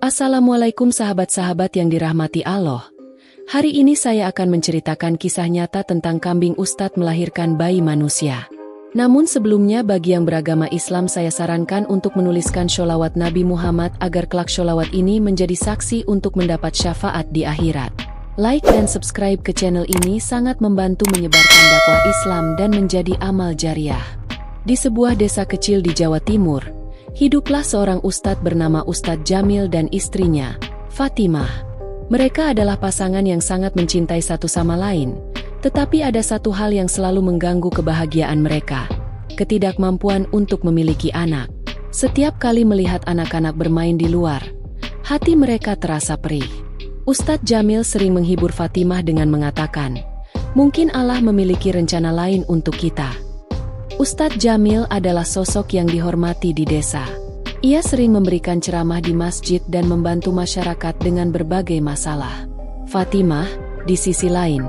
Assalamualaikum sahabat-sahabat yang dirahmati Allah. Hari ini saya akan menceritakan kisah nyata tentang kambing Ustadz melahirkan bayi manusia. Namun sebelumnya bagi yang beragama Islam saya sarankan untuk menuliskan sholawat Nabi Muhammad agar kelak sholawat ini menjadi saksi untuk mendapat syafaat di akhirat. Like dan subscribe ke channel ini sangat membantu menyebarkan dakwah Islam dan menjadi amal jariah. Di sebuah desa kecil di Jawa Timur, hiduplah seorang ustadz bernama Ustadz Jamil dan istrinya, Fatimah. Mereka adalah pasangan yang sangat mencintai satu sama lain, tetapi ada satu hal yang selalu mengganggu kebahagiaan mereka, ketidakmampuan untuk memiliki anak. Setiap kali melihat anak-anak bermain di luar, hati mereka terasa perih. Ustadz Jamil sering menghibur Fatimah dengan mengatakan, "Mungkin Allah memiliki rencana lain untuk kita." Ustadz Jamil adalah sosok yang dihormati di desa. Ia sering memberikan ceramah di masjid dan membantu masyarakat dengan berbagai masalah. Fatimah, di sisi lain,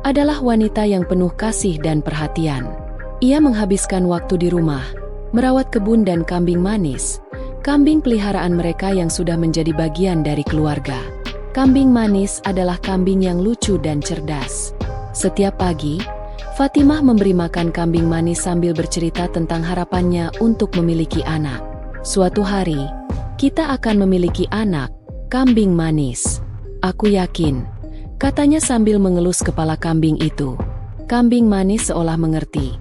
adalah wanita yang penuh kasih dan perhatian. Ia menghabiskan waktu di rumah, merawat kebun dan kambing manis, kambing peliharaan mereka yang sudah menjadi bagian dari keluarga. Kambing manis adalah kambing yang lucu dan cerdas. Setiap pagi, Fatimah memberi makan kambing manis sambil bercerita tentang harapannya untuk memiliki anak. "Suatu hari, kita akan memiliki anak, kambing manis. Aku yakin," katanya sambil mengelus kepala kambing itu. Kambing manis seolah mengerti,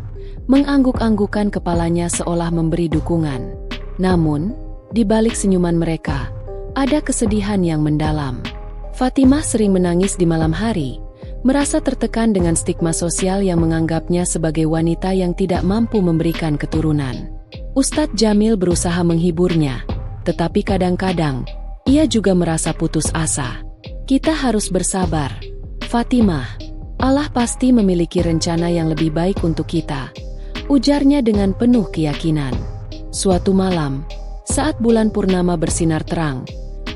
mengangguk-anggukan kepalanya seolah memberi dukungan. Namun, di balik senyuman mereka, ada kesedihan yang mendalam. Fatimah sering menangis di malam hari, merasa tertekan dengan stigma sosial yang menganggapnya sebagai wanita yang tidak mampu memberikan keturunan. Ustadz Jamil berusaha menghiburnya, tetapi kadang-kadang, ia juga merasa putus asa. "Kita harus bersabar, Fatimah. Allah pasti memiliki rencana yang lebih baik untuk kita," ujarnya dengan penuh keyakinan. Suatu malam, saat bulan purnama bersinar terang,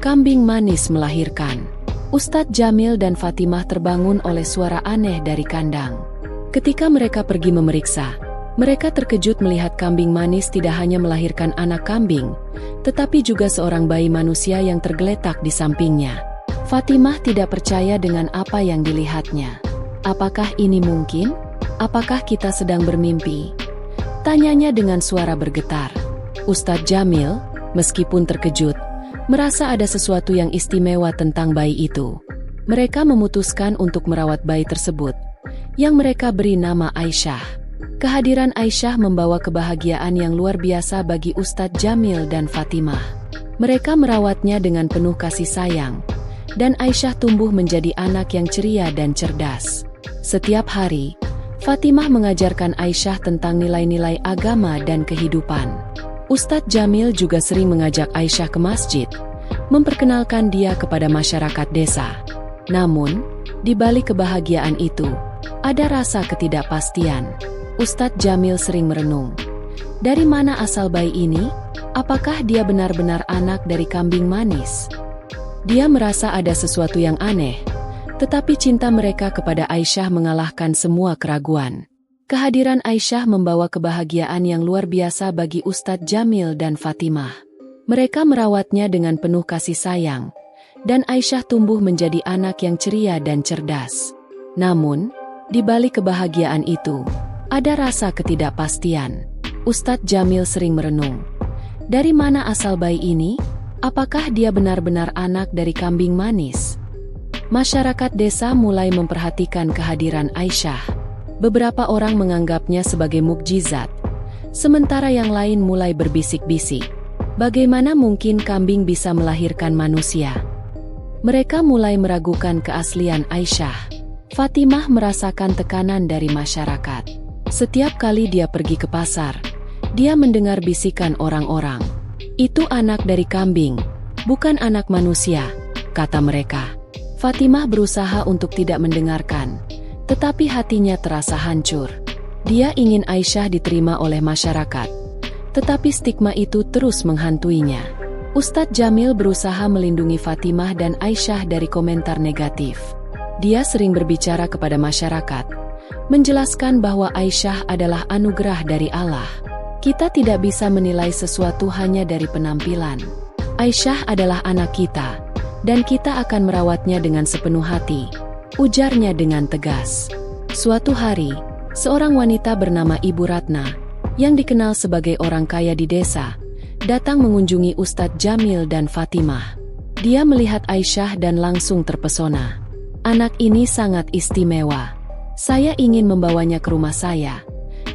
kambing manis melahirkan. Ustadz Jamil dan Fatimah terbangun oleh suara aneh dari kandang. Ketika mereka pergi memeriksa, mereka terkejut melihat kambing manis tidak hanya melahirkan anak kambing, tetapi juga seorang bayi manusia yang tergeletak di sampingnya. Fatimah tidak percaya dengan apa yang dilihatnya. "Apakah ini mungkin? Apakah kita sedang bermimpi?" tanyanya dengan suara bergetar. Ustadz Jamil, meskipun terkejut, merasa ada sesuatu yang istimewa tentang bayi itu. Mereka memutuskan untuk merawat bayi tersebut, yang mereka beri nama Aisyah. Kehadiran Aisyah membawa kebahagiaan yang luar biasa bagi Ustadz Jamil dan Fatimah. Mereka merawatnya dengan penuh kasih sayang, dan Aisyah tumbuh menjadi anak yang ceria dan cerdas. Setiap hari, Fatimah mengajarkan Aisyah tentang nilai-nilai agama dan kehidupan. Ustadz Jamil juga sering mengajak Aisyah ke masjid, memperkenalkan dia kepada masyarakat desa. Namun, di balik kebahagiaan itu, ada rasa ketidakpastian. Ustadz Jamil sering merenung. Dari mana asal bayi ini? Apakah dia benar-benar anak dari kambing manis? Dia merasa ada sesuatu yang aneh, tetapi cinta mereka kepada Aisyah mengalahkan semua keraguan. Kehadiran Aisyah membawa kebahagiaan yang luar biasa bagi Ustadz Jamil dan Fatimah. Mereka merawatnya dengan penuh kasih sayang, dan Aisyah tumbuh menjadi anak yang ceria dan cerdas. Namun, di balik kebahagiaan itu, ada rasa ketidakpastian. Ustadz Jamil sering merenung. Dari mana asal bayi ini? Apakah dia benar-benar anak dari kambing manis? Masyarakat desa mulai memperhatikan kehadiran Aisyah. Beberapa orang menganggapnya sebagai mukjizat, sementara yang lain mulai berbisik-bisik, bagaimana mungkin kambing bisa melahirkan manusia? Mereka mulai meragukan keaslian Aisyah. Fatimah merasakan tekanan dari masyarakat. Setiap kali dia pergi ke pasar, dia mendengar bisikan orang-orang. "Itu anak dari kambing, bukan anak manusia," kata mereka. Fatimah berusaha untuk tidak mendengarkan, tetapi hatinya terasa hancur. Dia ingin Aisyah diterima oleh masyarakat, tetapi stigma itu terus menghantuinya. Ustadz Jamil berusaha melindungi Fatimah dan Aisyah dari komentar negatif. Dia sering berbicara kepada masyarakat, menjelaskan bahwa Aisyah adalah anugerah dari Allah. Kita tidak bisa menilai sesuatu hanya dari penampilan. Aisyah adalah anak kita, dan kita akan merawatnya dengan sepenuh hati, ujarnya dengan tegas. Suatu hari, seorang wanita bernama Ibu Ratna, yang dikenal sebagai orang kaya di desa, datang mengunjungi Ustadz Jamil dan Fatimah. Dia melihat Aisyah dan langsung terpesona. Anak ini sangat istimewa. Saya ingin membawanya ke rumah saya,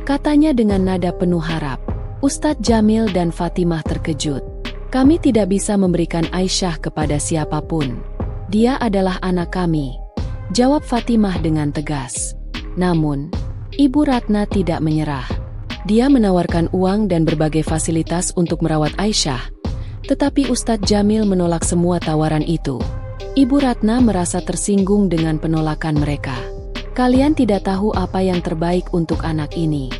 katanya dengan nada penuh harap. Ustadz Jamil dan Fatimah terkejut. Kami tidak bisa memberikan Aisyah kepada siapapun. Dia adalah anak kami, jawab Fatimah dengan tegas. Namun, Ibu Ratna tidak menyerah. Dia menawarkan uang dan berbagai fasilitas untuk merawat Aisyah, tetapi Ustadz Jamil menolak semua tawaran itu. Ibu Ratna merasa tersinggung dengan penolakan mereka. Kalian tidak tahu apa yang terbaik untuk anak ini.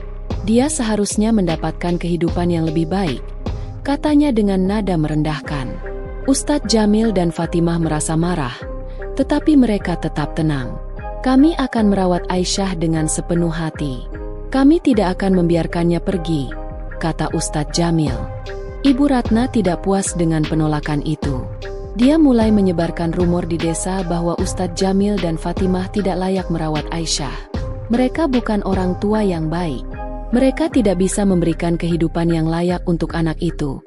Dia seharusnya mendapatkan kehidupan yang lebih baik, katanya dengan nada merendahkan. Ustadz Jamil dan Fatimah merasa marah, tetapi mereka tetap tenang. Kami akan merawat Aisyah dengan sepenuh hati. Kami tidak akan membiarkannya pergi, kata Ustadz Jamil. Ibu Ratna tidak puas dengan penolakan itu. Dia mulai menyebarkan rumor di desa bahwa Ustadz Jamil dan Fatimah tidak layak merawat Aisyah. Mereka bukan orang tua yang baik. Mereka tidak bisa memberikan kehidupan yang layak untuk anak itu,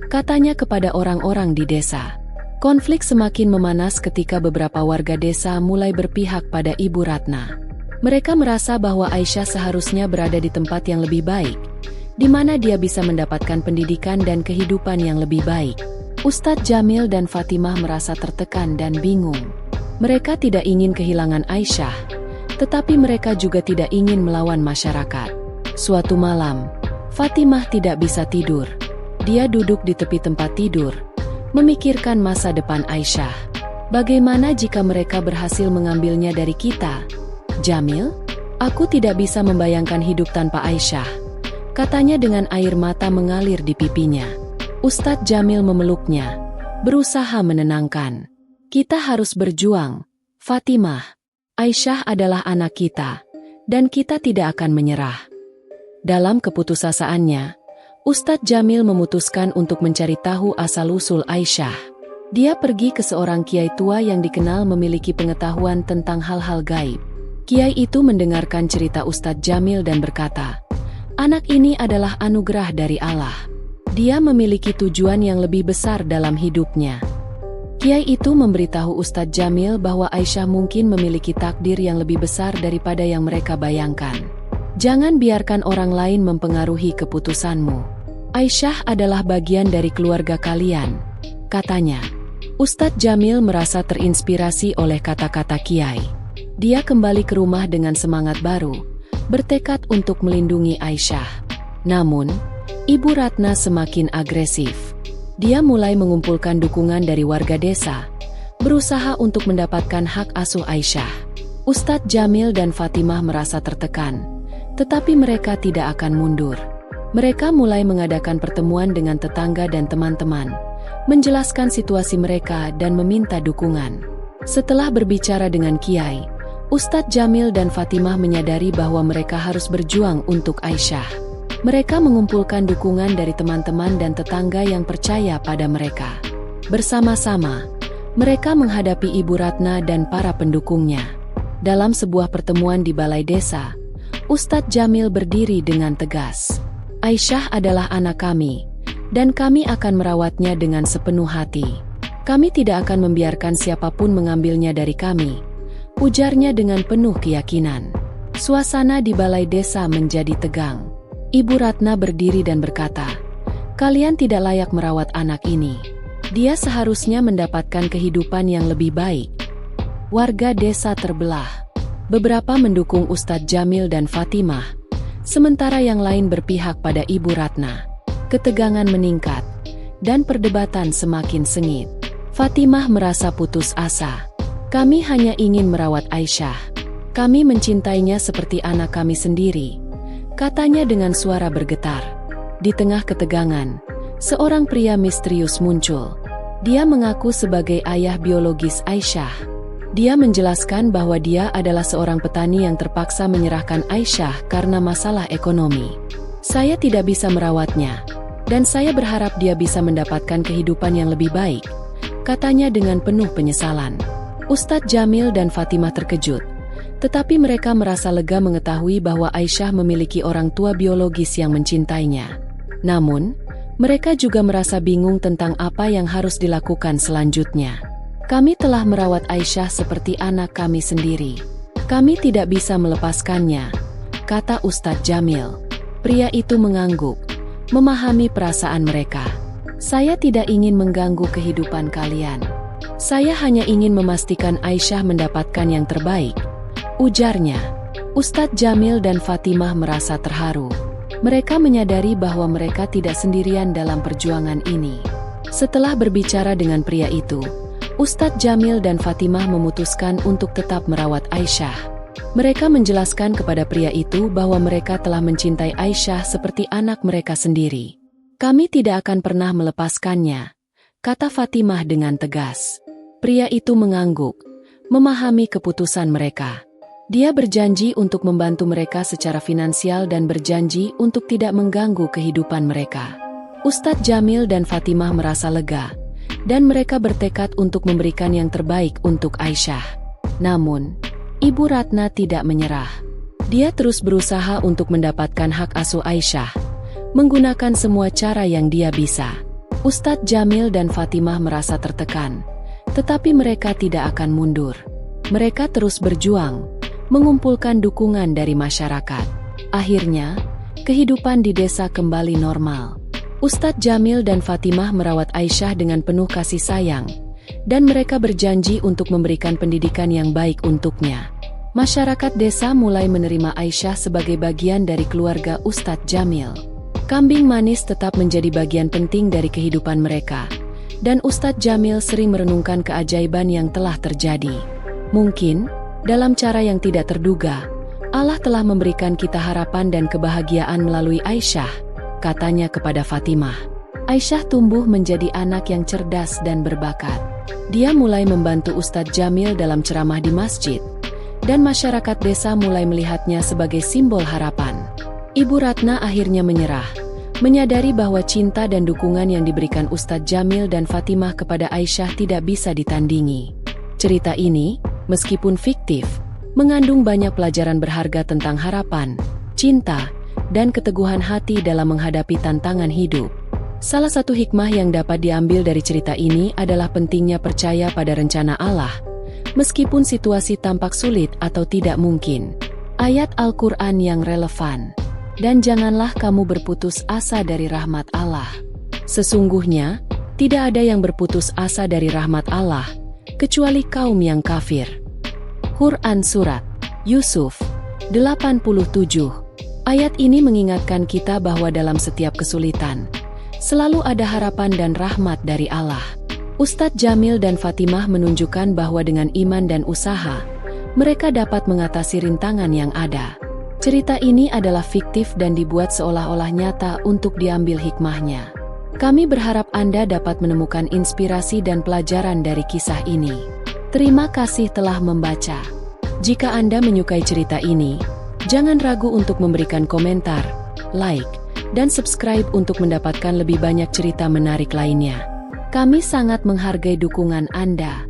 katanya kepada orang-orang di desa. Konflik semakin memanas ketika beberapa warga desa mulai berpihak pada Ibu Ratna. Mereka merasa bahwa Aisyah seharusnya berada di tempat yang lebih baik, di mana dia bisa mendapatkan pendidikan dan kehidupan yang lebih baik. Ustadz Jamil dan Fatimah merasa tertekan dan bingung. Mereka tidak ingin kehilangan Aisyah, tetapi mereka juga tidak ingin melawan masyarakat. Suatu malam, Fatimah tidak bisa tidur. Dia duduk di tepi tempat tidur, memikirkan masa depan Aisyah. Bagaimana jika mereka berhasil mengambilnya dari kita? Jamil, aku tidak bisa membayangkan hidup tanpa Aisyah, katanya dengan air mata mengalir di pipinya. Ustadz Jamil memeluknya, berusaha menenangkan. Kita harus berjuang, Fatimah. Aisyah adalah anak kita, dan kita tidak akan menyerah. Dalam keputusasaannya, Ustadz Jamil memutuskan untuk mencari tahu asal-usul Aisyah. Dia pergi ke seorang kiai tua yang dikenal memiliki pengetahuan tentang hal-hal gaib. Kiai itu mendengarkan cerita Ustadz Jamil dan berkata, anak ini adalah anugerah dari Allah. Dia memiliki tujuan yang lebih besar dalam hidupnya. Kiai itu memberitahu Ustadz Jamil bahwa Aisyah mungkin memiliki takdir yang lebih besar daripada yang mereka bayangkan. Jangan biarkan orang lain mempengaruhi keputusanmu. Aisyah adalah bagian dari keluarga kalian, katanya. Ustadz Jamil merasa terinspirasi oleh kata-kata Kiai. Dia kembali ke rumah dengan semangat baru, bertekad untuk melindungi Aisyah. Namun, Ibu Ratna semakin agresif. Dia mulai mengumpulkan dukungan dari warga desa, berusaha untuk mendapatkan hak asuh Aisyah. Ustadz Jamil dan Fatimah merasa tertekan, tetapi mereka tidak akan mundur. Mereka mulai mengadakan pertemuan dengan tetangga dan teman-teman, menjelaskan situasi mereka dan meminta dukungan. Setelah berbicara dengan Kiai, Ustadz Jamil dan Fatimah menyadari bahwa mereka harus berjuang untuk Aisyah. Mereka mengumpulkan dukungan dari teman-teman dan tetangga yang percaya pada mereka. Bersama-sama, mereka menghadapi Ibu Ratna dan para pendukungnya. Dalam sebuah pertemuan di balai desa, Ustadz Jamil berdiri dengan tegas. Aisyah adalah anak kami, dan kami akan merawatnya dengan sepenuh hati. Kami tidak akan membiarkan siapapun mengambilnya dari kami, ujarnya dengan penuh keyakinan. Suasana di balai desa menjadi tegang. Ibu Ratna berdiri dan berkata, kalian tidak layak merawat anak ini. Dia seharusnya mendapatkan kehidupan yang lebih baik. Warga desa terbelah. Beberapa mendukung Ustadz Jamil dan Fatimah, sementara yang lain berpihak pada Ibu Ratna. Ketegangan meningkat, dan perdebatan semakin sengit. Fatimah merasa putus asa. Kami hanya ingin merawat Aisyah. Kami mencintainya seperti anak kami sendiri, katanya dengan suara bergetar. Di tengah ketegangan, seorang pria misterius muncul. Dia mengaku sebagai ayah biologis Aisyah. Dia menjelaskan bahwa dia adalah seorang petani yang terpaksa menyerahkan Aisyah karena masalah ekonomi. Saya tidak bisa merawatnya, Dan saya berharap dia bisa mendapatkan kehidupan yang lebih baik, katanya dengan penuh penyesalan. Ustadz Jamil dan Fatimah terkejut, tetapi mereka merasa lega mengetahui bahwa Aisyah memiliki orang tua biologis yang mencintainya. Namun, mereka juga merasa bingung tentang apa yang harus dilakukan selanjutnya. Kami telah merawat Aisyah seperti anak kami sendiri. Kami tidak bisa melepaskannya, kata Ustadz Jamil. Pria itu mengangguk, memahami perasaan mereka. Saya tidak ingin mengganggu kehidupan kalian. Saya hanya ingin memastikan Aisyah mendapatkan yang terbaik, ujarnya. Ustadz Jamil dan Fatimah merasa terharu. Mereka menyadari bahwa mereka tidak sendirian dalam perjuangan ini. Setelah berbicara dengan pria itu, Ustadz Jamil dan Fatimah memutuskan untuk tetap merawat Aisyah. Mereka menjelaskan kepada pria itu bahwa mereka telah mencintai Aisyah seperti anak mereka sendiri. Kami tidak akan pernah melepaskannya, kata Fatimah dengan tegas. Pria itu mengangguk, memahami keputusan mereka. Dia berjanji untuk membantu mereka secara finansial dan berjanji untuk tidak mengganggu kehidupan mereka. Ustadz Jamil dan Fatimah merasa lega, dan mereka bertekad untuk memberikan yang terbaik untuk Aisyah. Namun, Ibu Ratna tidak menyerah. Dia terus berusaha untuk mendapatkan hak asuh Aisyah, menggunakan semua cara yang dia bisa. Ustadz Jamil dan Fatimah merasa tertekan, tetapi mereka tidak akan mundur. Mereka terus berjuang, mengumpulkan dukungan dari masyarakat. Akhirnya, kehidupan di desa kembali normal. Ustadz Jamil dan Fatimah merawat Aisyah dengan penuh kasih sayang, dan mereka berjanji untuk memberikan pendidikan yang baik untuknya. Masyarakat desa mulai menerima Aisyah sebagai bagian dari keluarga Ustadz Jamil. Kambing manis tetap menjadi bagian penting dari kehidupan mereka, dan Ustadz Jamil sering merenungkan keajaiban yang telah terjadi. Mungkin, dalam cara yang tidak terduga, Allah telah memberikan kita harapan dan kebahagiaan melalui Aisyah, katanya kepada Fatimah. Aisyah tumbuh menjadi anak yang cerdas dan berbakat. Dia mulai membantu Ustadz Jamil dalam ceramah di masjid, dan masyarakat desa mulai melihatnya sebagai simbol harapan. Ibu Ratna akhirnya menyerah, menyadari bahwa cinta dan dukungan yang diberikan Ustadz Jamil dan Fatimah kepada Aisyah tidak bisa ditandingi. Cerita ini, meskipun fiktif, mengandung banyak pelajaran berharga tentang harapan, cinta, dan keteguhan hati dalam menghadapi tantangan hidup. Salah satu hikmah yang dapat diambil dari cerita ini adalah pentingnya percaya pada rencana Allah, meskipun situasi tampak sulit atau tidak mungkin. Ayat Al-Quran yang relevan. Dan janganlah kamu berputus asa dari rahmat Allah. Sesungguhnya, tidak ada yang berputus asa dari rahmat Allah, kecuali kaum yang kafir. Quran Surat Yusuf 87. Ayat ini mengingatkan kita bahwa dalam setiap kesulitan, selalu ada harapan dan rahmat dari Allah. Ustadz Jamil dan Fatimah menunjukkan bahwa dengan iman dan usaha, mereka dapat mengatasi rintangan yang ada. Cerita ini adalah fiktif dan dibuat seolah-olah nyata untuk diambil hikmahnya. Kami berharap Anda dapat menemukan inspirasi dan pelajaran dari kisah ini. Terima kasih telah membaca. Jika Anda menyukai cerita ini, jangan ragu untuk memberikan komentar, like, dan subscribe untuk mendapatkan lebih banyak cerita menarik lainnya. Kami sangat menghargai dukungan Anda.